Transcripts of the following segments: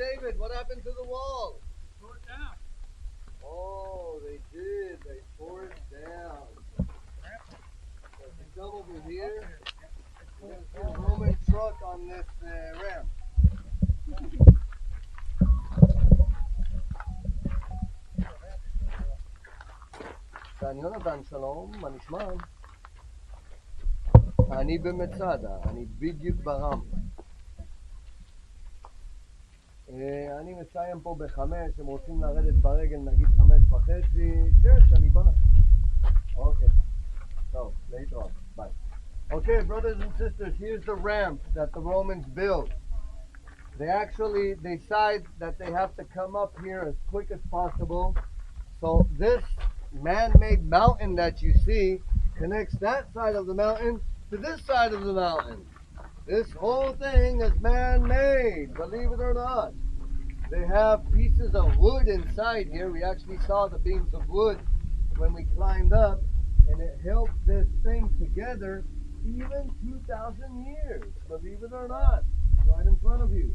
David, what happened to the wall? Tore it down. Oh, they did. They tore it down. So if you come over here, you're going to see a Roman truck on this ramp. יונתן, שלום, מה נשמע? אני במצדה, אני בדיוק ברם. אני מסיים פה ב5, הם רוצים לרדת ברגל נגיד 5:30, 6, אני בא. אוקיי, טוב, להתראות, ביי. Okay, brothers and sisters, here's the ramp that the Romans built. They actually decide that they have to come up here as quick as possible. So this man-made mountain that you see connects that side of the mountain to this side of the mountain. This whole thing is man-made, believe it or not. They have pieces of wood inside here. We actually saw the beams of wood when we climbed up, and it held this thing together even 2,000 years, believe it or not, right in front of you.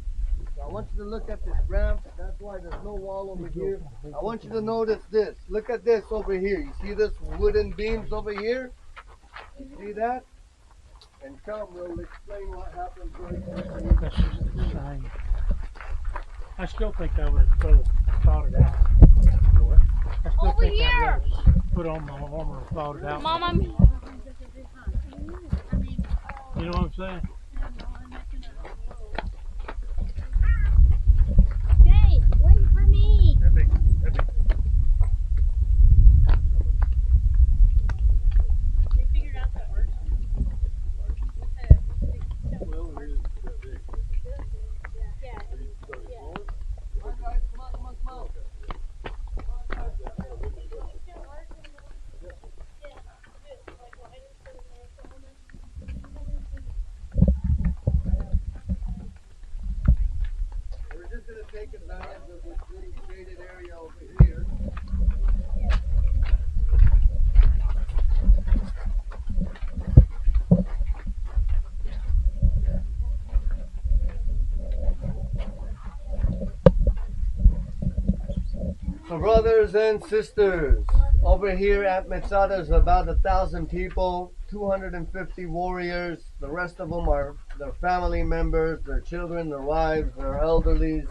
So I want you to look at this ramp. That's why there's no wall over here. I want you to notice this. Look at this over here. You see this wooden beams over here? You see that? And come, we'll explain what happens right That's just a sign. I still think I would have thought it out. I still Over think here! I would have put on my armor and thought it out. Mom, I'm here. You know what I'm saying? Hey, wait for me. They figured out that works. Yeah. Come on, guys. Come on, come on, come on. We're just going to take advantage of this little shaded area over here. So brothers and sisters, over here at Masada there's about 1,000 people, 250 warriors. The rest of them are their family members, their children, their wives, their elderlies,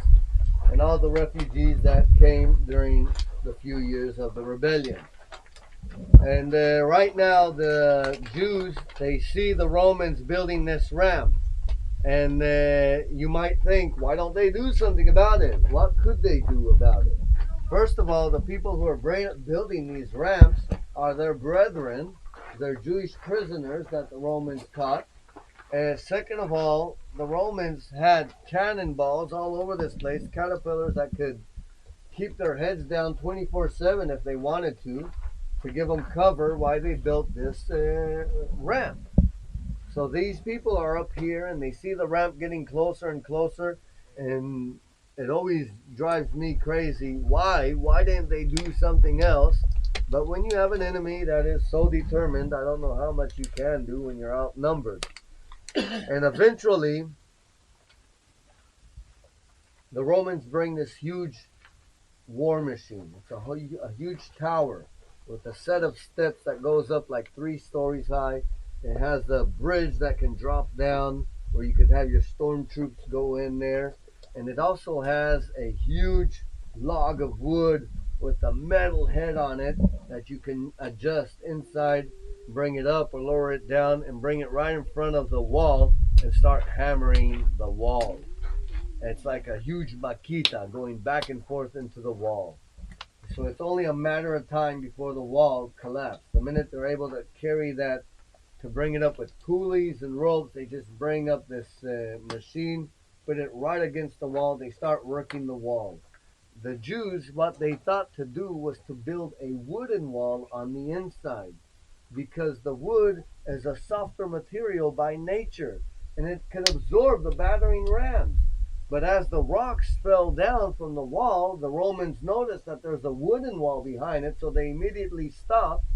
and all the refugees that came during the few years of the rebellion. And right now the Jews, they see the Romans building this ramp. And you might think, why don't they do something about it? What could they do about it? First of all, the people who are building these ramps are their brethren, their Jewish prisoners that the Romans caught. And second of all, the Romans had cannonballs all over this place, caterpillars that could keep their heads down 24/7 if they wanted to give them cover while they built this ramp. So these people are up here and they see the ramp getting closer and closer, and it always drives me crazy. Why didn't they do something else? But when you have an enemy that is so determined, I don't know how much you can do when you're outnumbered. And eventually, the Romans bring this huge war machine. It's a huge tower with a set of steps that goes up like 3 stories high. It has a bridge that can drop down where you could have your stormtroops go in there. And it also has a huge log of wood with a metal head on it that you can adjust inside, bring it up or lower it down, and bring it right in front of the wall and start hammering the wall. It's like a huge maquita going back and forth into the wall. So it's only a matter of time before the wall collapses. The minute they're able to carry that, to bring it up with pulleys and ropes, they just bring up this machine, put it right against the wall. They start working the wall. The Jews, what they thought to do was to build a wooden wall on the inside, because the wood is a softer material by nature and it can absorb the battering rams. But as the rocks fell down from the wall, the Romans noticed that there's a wooden wall behind it, so they immediately stopped,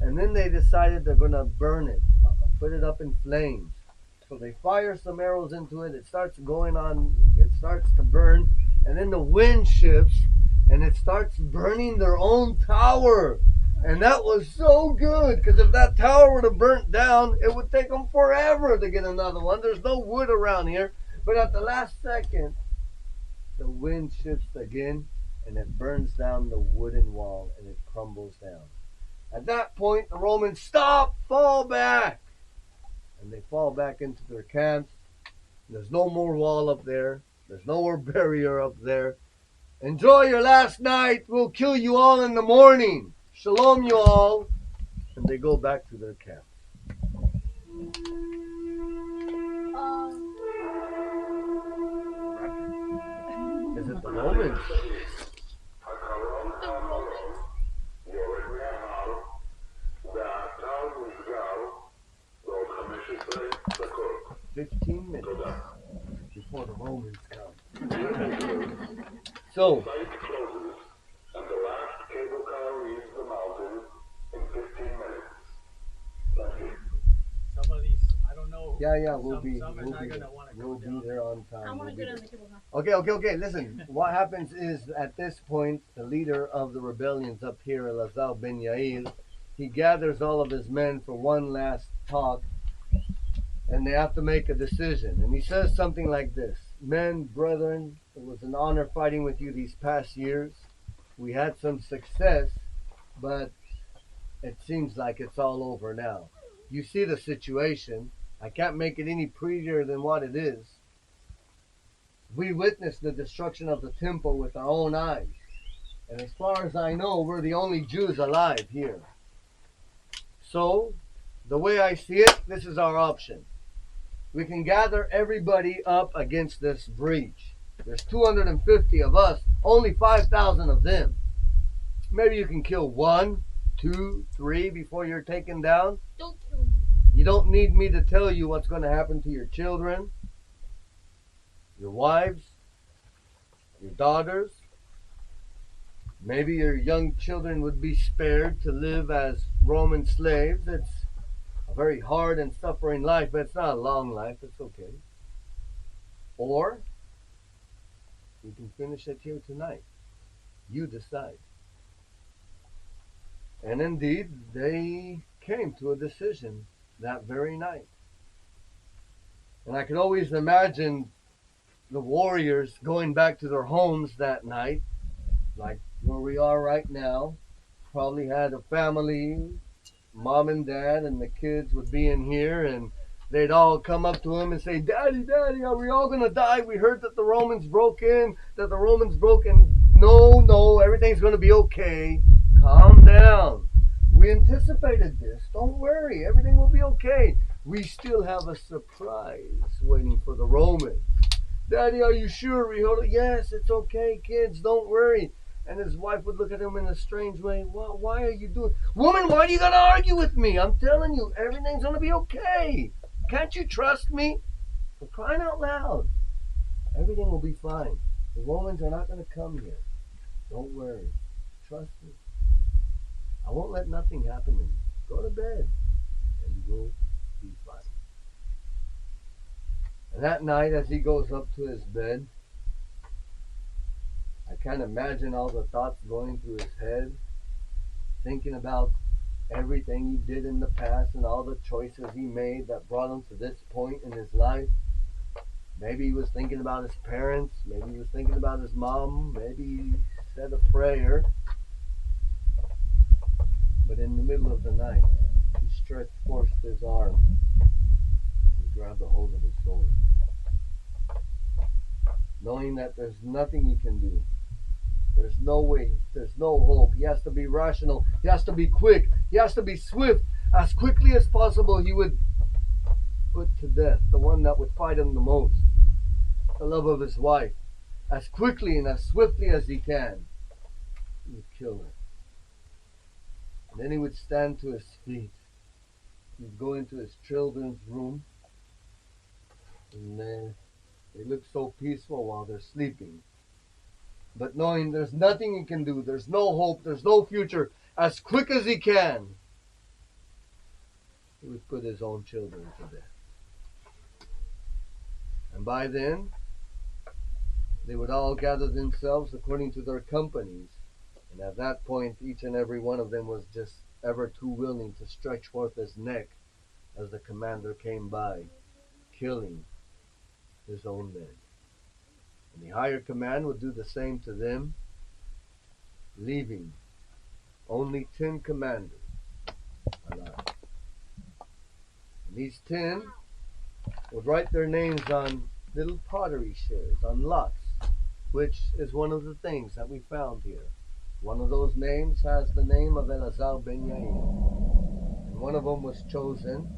and then they decided they're going to burn it, put it up in flames. So they fire some arrows into it. It starts going on, it starts to burn, and then the wind shifts and it starts burning their own tower. And that was so good, because if that tower would have burnt down, it would take them forever to get another one. There's no wood around here. But at the last second, the wind shifts again, and it burns down the wooden wall, and it crumbles down. At that point, the Romans stop, fall back. And they fall back into their camps. There's no more wall up there. There's no more barrier up there. Enjoy your last night. We'll kill you all in the morning. Shalom, you all. And they go back to their camp. Is it the Romans? The Romans? 15 minutes before the Romans come. So, Site closes and the last cable car leaves the mountain in 15 minutes. Thank you. Some of these, I don't know. yeah, we'll be some are not gonna wanna go down. there on time. I want to We'll go be down the cable car. Okay. Listen, what happens is at this point, the leader of the rebellions up here, Elazar ben Yair, he gathers all of his men for one last talk, and they have to make a decision. And he says something like this: Men, brethren, it was an honor fighting with you these past years. We had some success, but it seems like it's all over now. You see the situation. I can't make it any prettier than what it is. We witnessed the destruction of the temple with our own eyes. And as far as I know, we're the only Jews alive here. So, the way I see it, this is our option. We can gather everybody up against this breach. There's 250 of us, only 5,000 of them. Maybe you can kill 1, 2, 3 before you're taken down. Don't kill me. You don't need me to tell you what's going to happen to your children, your wives, your daughters. Maybe your young children would be spared to live as Roman slaves. It's a very hard and suffering life, but it's not a long life. It's okay. Or we can finish it here tonight. You decide. And indeed, they came to a decision that very night. And I could always imagine the warriors going back to their homes that night, like where we are right now. Probably had a family, mom and dad, and the kids would be in here, and they'd all come up to him and say, Daddy, are we all going to die? We heard that the Romans broke in, No, everything's going to be okay. Calm down. We anticipated this. Don't worry. Everything will be okay. We still have a surprise waiting for the Romans. Daddy, are you sure? Yes, it's okay, kids. Don't worry. And his wife would look at him in a strange way. Why are you doing... Woman, why do you got to argue with me? I'm telling you, everything's going to be okay. Can't you trust me? For crying out loud. Everything will be fine. The Romans are not going to come here. Don't worry. Trust me. I won't let nothing happen to you. Go to bed and you'll be fine. And that night, as he goes up to his bed, I can't imagine all the thoughts going through his head, thinking about everything he did in the past and all the choices he made that brought him to this point in his life. Maybe he was thinking about his parents. Maybe he was thinking about his mom. Maybe he said a prayer. But in the middle of the night, he stretched forth his arm and grabbed a hold of his sword. Knowing that there's nothing he can do. There's no way. There's no hope. He has to be rational. He has to be quick. He has to be swift. As quickly as possible, he would put to death the one that would fight him the most. The love of his wife. As quickly and as swiftly as he can. He would kill her. And then he would stand to his feet. He'd go into his children's room. And they look so peaceful while they're sleeping. But knowing there's nothing he can do, there's no hope, there's no future, as quick as he can, he would put his own children to death. And by then, They would all gather themselves according to their companies, and at that point each and every one of them was just ever too willing to stretch forth his neck as the commander came by, killing his own men. And the higher command would do the same to them, leaving only 10 commanders alive. And these 10 would write their names on little pottery shards, on lots, which is one of the things that we found here. One of those names has the name of Elazar ben Yair. And one of them was chosen.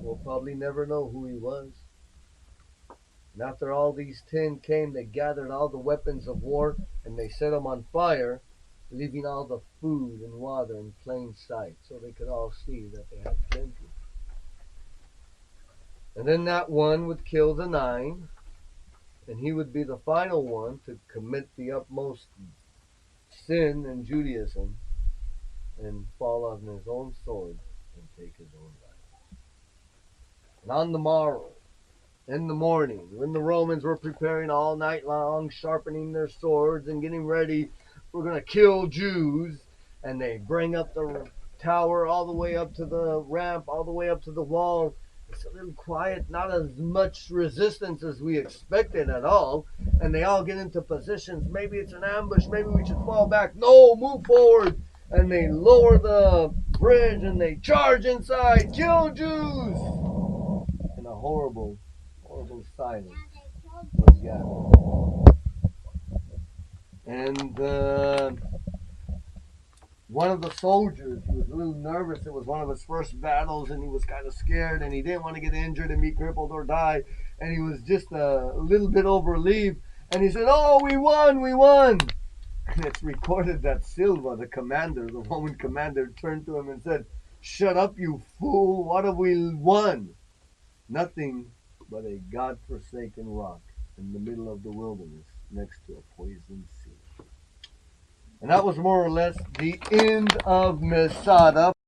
We'll probably never know who he was. And after all these 10 came, they gathered all the weapons of war and they set them on fire, leaving all the food and water in plain sight so they could all see that they had plenty. And then that one would kill the 9, and he would be the final one to commit the utmost sin in Judaism and fall on his own sword and take his own life. And on the morrow, in the morning, when the Romans were preparing all night long, sharpening their swords and getting ready, we're going to kill Jews, and they bring up the tower all the way up to the ramp, all the way up to the wall. It's a little quiet, not as much resistance as we expected at all, and they all get into positions. Maybe it's an ambush, maybe we should fall back. No, move forward. And they lower the bridge and they charge inside, kill Jews. And a horrible silence was gathered. And one of the soldiers, he was a little nervous. It was one of his first battles, and he was kind of scared, and he didn't want to get injured and be crippled or die. And he was just a little bit over leave, and he said, "Oh, we won, we won." And it's recorded that Silva, the commander, the Roman commander, turned to him and said, "Shut up, you fool. What have we won? Nothing but a God-forsaken rock in the middle of the wilderness next to a poisoned sea." And that was more or less the end of Masada.